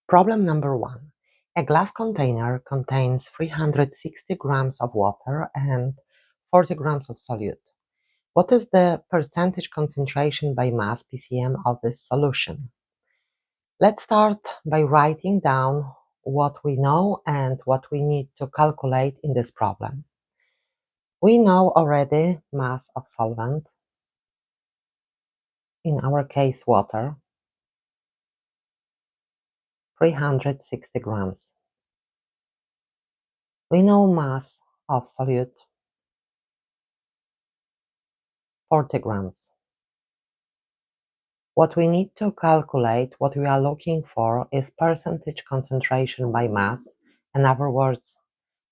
Problem number 1. A glass container contains 360 grams of water and 40 grams of solute. What is the percentage concentration by mass (ppm) of this solution? Let's start by writing down what we know and what we need to calculate in this problem. We know already mass of solvent, in our case water, 360 grams. We know mass of solute, 40 grams. What we need to calculate, what we are looking for, is percentage concentration by mass, in other words,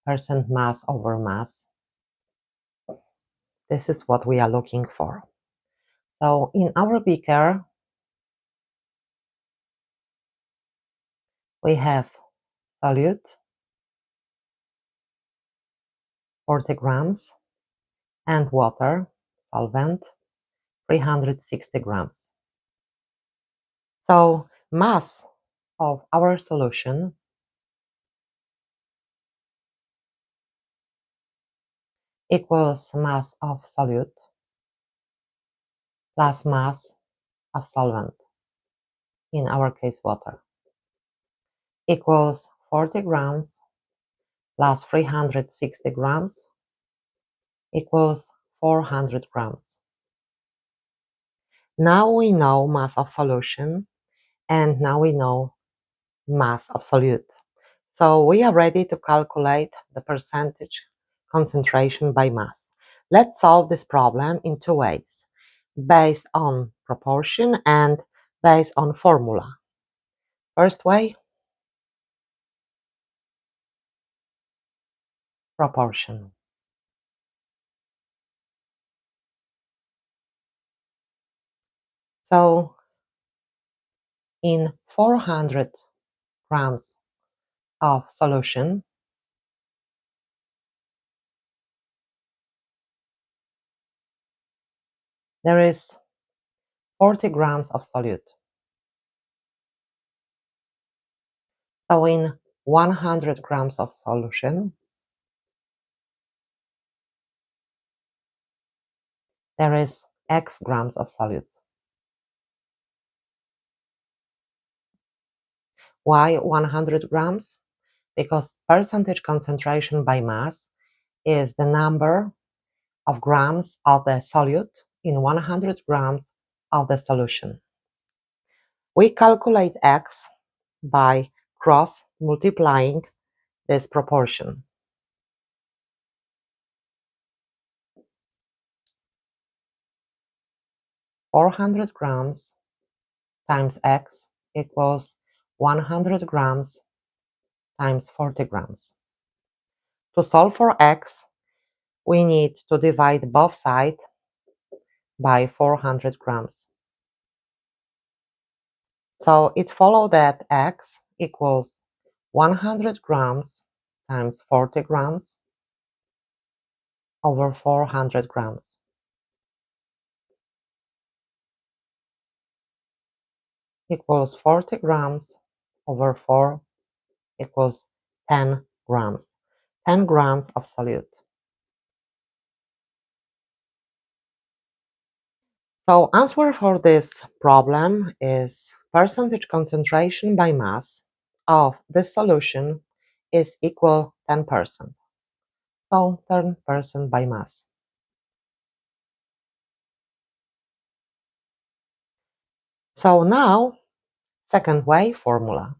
percent mass over mass. This is what we are looking for. So in our beaker, we have solute, 40 grams, and water, solvent, 360 grams. So mass of our solution equals mass of solute plus mass of solvent, in our case water, equals 40 grams plus 360 grams equals 400 grams. Now we know mass of solution and now we know mass of solute. So we are ready to calculate the percentage concentration by mass. Let's solve this problem in two ways, based on proportion and based on formula. First way, proportion. So in 400 grams of solution, there is 40 grams of solute. So in 100 grams of solution, there is X grams of solute. Why 100 grams? Because percentage concentration by mass is the number of grams of the solute in 100 grams of the solution. We calculate X by cross multiplying this proportion. (400 grams times X equals 100 grams times 40 grams. To solve for X, we need to divide both sides by 400 grams. So it follows that X equals 100 grams times 40 grams over 400 grams. Equals 40 grams over 4 equals 10 grams. 10 grams of solute. So answer for this problem is percentage concentration by mass of this solution is equal 10%. So 10% by mass. So now, second way formula.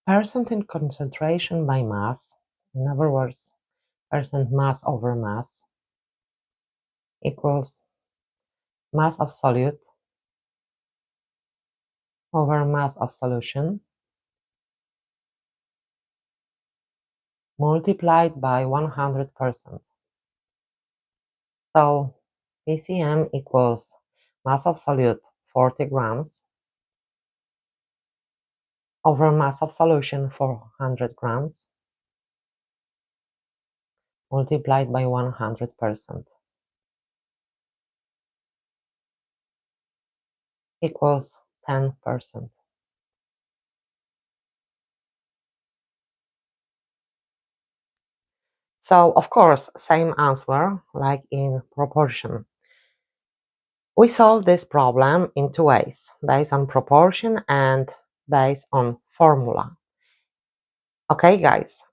Percentage concentration by mass, in other words, percent mass over mass, equals mass of solute over mass of solution multiplied by 100%. So ppm equals mass of solute 40 grams over mass of solution 400 grams multiplied by 100% equals 10%. So, of course, same answer like in proportion. We solve this problem in two ways, based on proportion and based on formula. Okay, guys,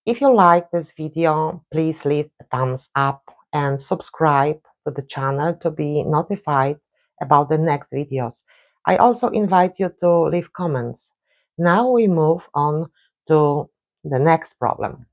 if you like this video, please leave a thumbs up and subscribe to the channel to be notified about the next videos. I also invite you to leave comments. Now we move on to the next problem.